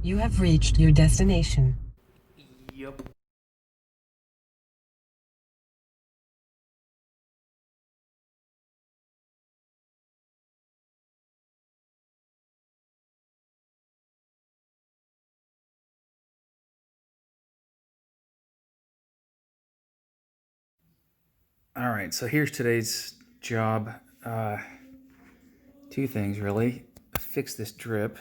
You have reached your destination. Yep. All right, so here's today's job. Two things really: fix this drip,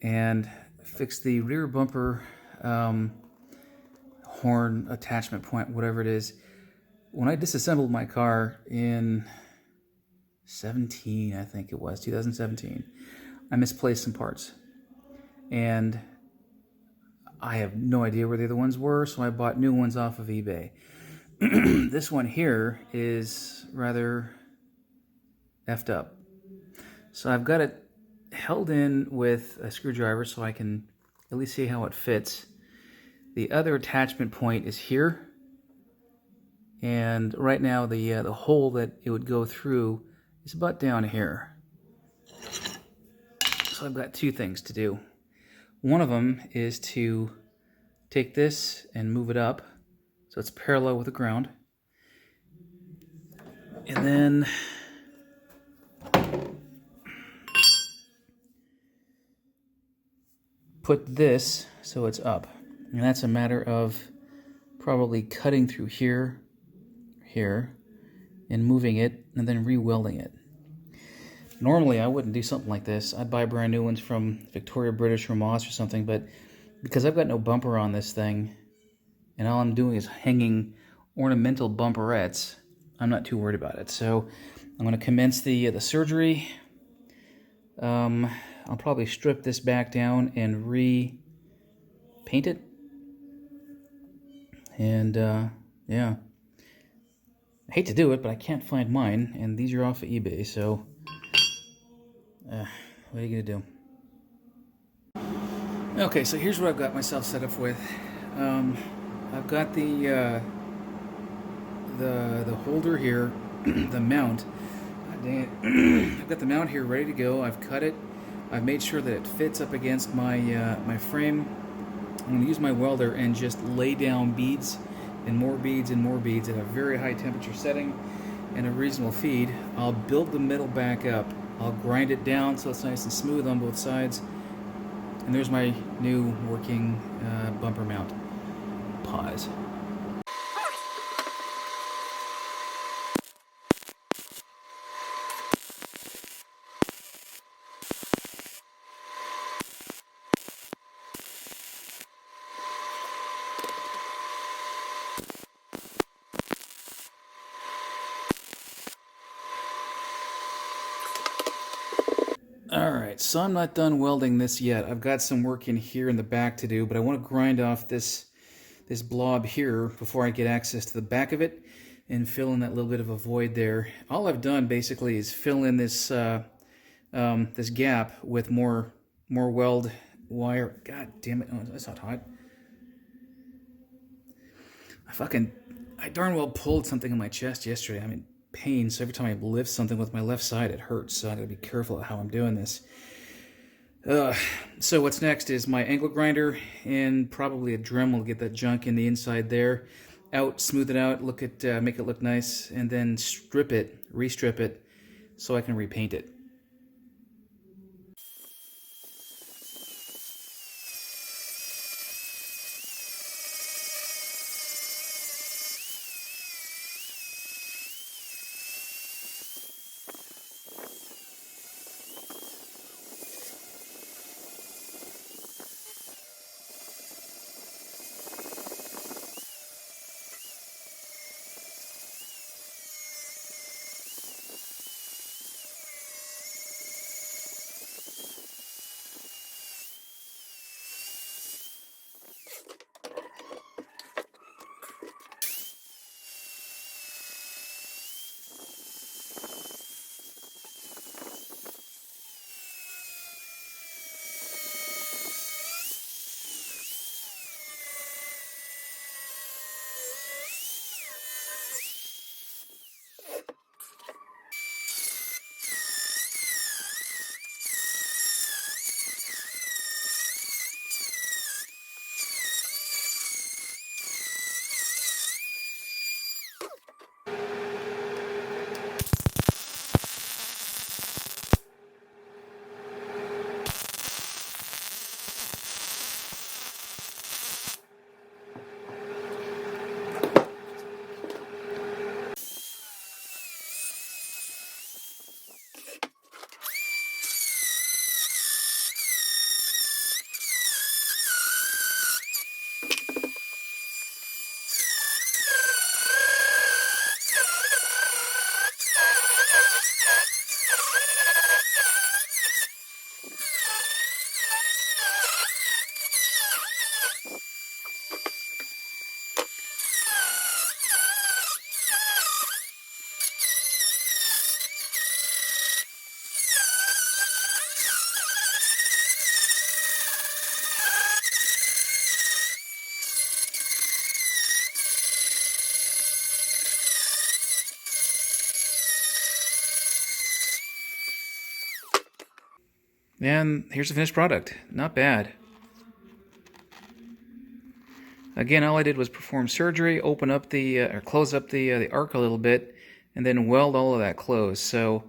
and fix the rear bumper horn attachment point, whatever it is. When I disassembled my car in 17, I think it was 2017, I misplaced some parts, and I have no idea where the other ones were, so I bought new ones off of eBay. This one here is rather effed up. So I've got it held in with a screwdriver so I can at least see how it fits. The other attachment point is here, and right now the hole that it would go through is about down here. So I've got two things to do. One of them is to take this and move it up so it's parallel with the ground, and then put this so it's up. And that's a matter of probably cutting through here, and moving it, and then re-welding it. Normally, I wouldn't do something like this. I'd buy brand new ones from Victoria, British, or Moss or something, but because I've got no bumper on this thing, and all I'm doing is hanging ornamental bumperettes, I'm not too worried about it. So I'm going to commence the surgery. I'll probably strip this back down and repaint it. And yeah, I hate to do it, but I can't find mine, and these are off of eBay, so what are you gonna do? Okay, so here's what I've got myself set up with. I've got the holder here, the mount. God dang it. I've got the mount here ready to go. I've cut it. I've made sure that it fits up against my my frame. I'm going to use my welder and just lay down beads and more beads and more beads at a very high temperature setting and a reasonable feed. I'll build the metal back up. I'll grind it down so it's nice and smooth on both sides. And there's my new working bumper mount. Pause. Alright, so I'm not done welding this yet. I've got some work in here in the back to do, but I want to grind off this blob here before I get access to the back of it and fill in that little bit of a void there. All I've done basically is fill in this this gap with more weld wire. God damn it! Oh, that's not hot. I darn well pulled something in my chest yesterday. I'm in pain, so every time I lift something with my left side, it hurts. So I gotta be careful how I'm doing this. So what's next is my angle grinder and probably a Dremel to get that junk in the inside there out, smooth it out, make it look nice, and then restrip it, so I can repaint it. And here's the finished product. Not bad. Again, all I did was perform surgery, open up the or close up the arc a little bit, and then weld all of that closed. So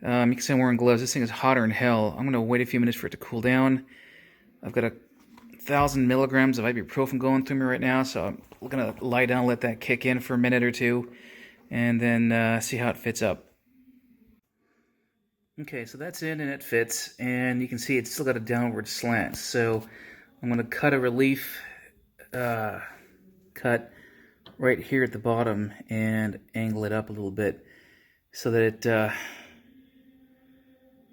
you can see I'm wearing gloves. This thing is hotter than hell. I'm gonna wait a few minutes for it to cool down. I've got 1,000 milligrams of ibuprofen going through me right now, so I'm gonna lie down, let that kick in for a minute or two, and then see how it fits up. Okay, so that's in and it fits, and you can see it's still got a downward slant. So I'm gonna cut a relief cut right here at the bottom and angle it up a little bit so that it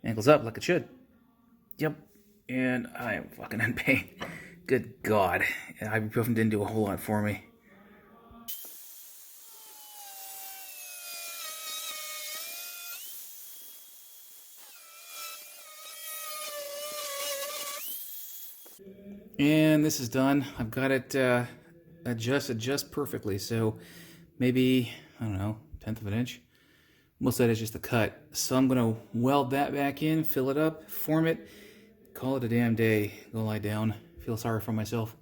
angles up like it should. Yep. And I am fucking in pain. Good God. Ibuprofen didn't do a whole lot for me. And this is done. I've got it adjusted just perfectly. So maybe, I don't know, 1/10 of an inch. Most of that is just the cut. So I'm going to weld that back in, fill it up, form it, call it a damn day. Go lie down. Feel sorry for myself.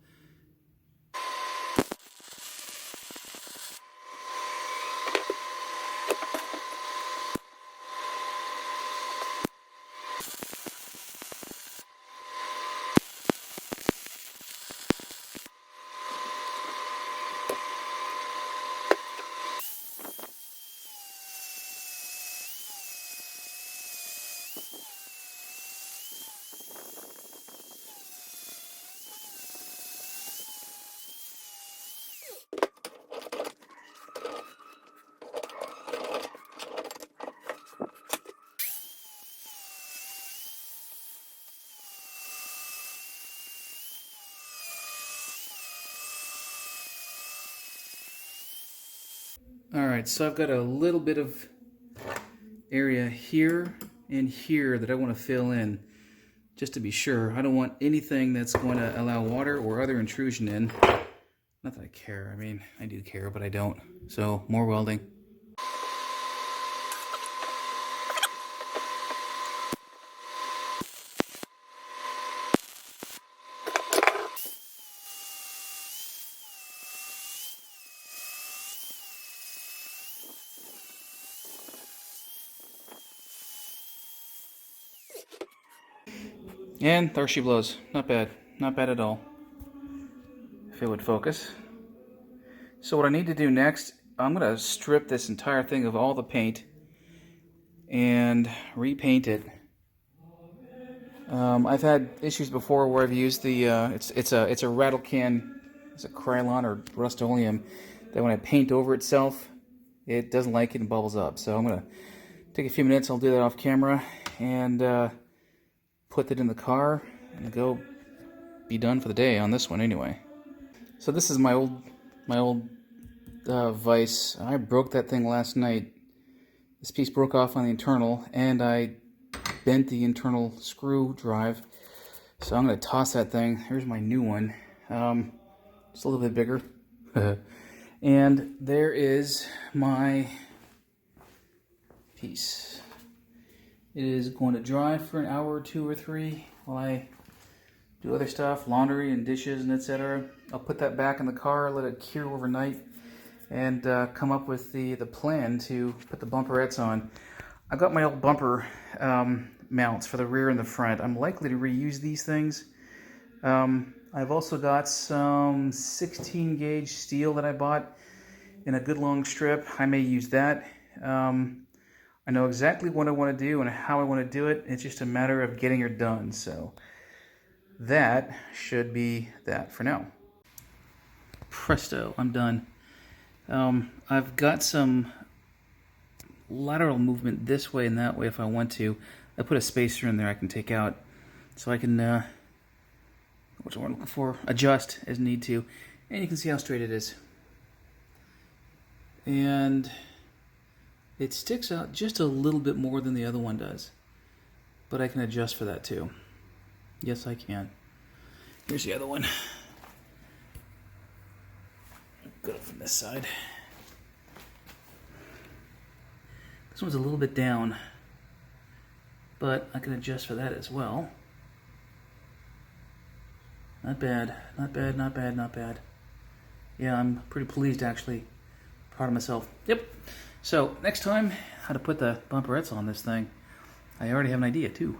Alright, so I've got a little bit of area here and here that I want to fill in, just to be sure. I don't want anything that's going to allow water or other intrusion in. Not that I care. I mean, I do care, but I don't. So, more welding. And there she blows. Not bad. Not bad at all. If it would focus. So what I need to do next, I'm going to strip this entire thing of all the paint and repaint it. I've had issues before where I've used the it's a rattle can, it's a Krylon or Rustoleum, that when I paint over itself, it doesn't like it and bubbles up. So I'm gonna take a few minutes. I'll do that off camera and put it in the car and go be done for the day on this one anyway. So this is my old vise. I broke that thing last night. This piece broke off on the internal, and I bent the internal screw drive. So I'm going to toss that thing. Here's my new one. Just a little bit bigger. And there is my piece. It is going to dry for an hour or 2 or 3 while I do other stuff, laundry and dishes and etc. I'll put that back in the car, let it cure overnight, and come up with the plan to put the bumperettes on. I've got my old bumper mounts for the rear and the front. I'm likely to reuse these things. I've also got some 16 gauge steel that I bought in a good long strip. I may use that. I know exactly what I want to do and how I want to do it. It's just a matter of getting it done. So that should be that for now. Presto, I'm done. I've got some lateral movement this way and that way if I want to. I put a spacer in there I can take out so I can, what's the word I'm looking for? Adjust as need to. And you can see how straight it is. And it sticks out just a little bit more than the other one does. But I can adjust for that too. Yes, I can. Here's the other one. Go from this side. This one's a little bit down. but I can adjust for that as well. Not bad, not bad, not bad, not bad. Yeah, I'm pretty pleased actually. Proud of myself. Yep. So next time, how to put the bumperettes on this thing. I already have an idea too.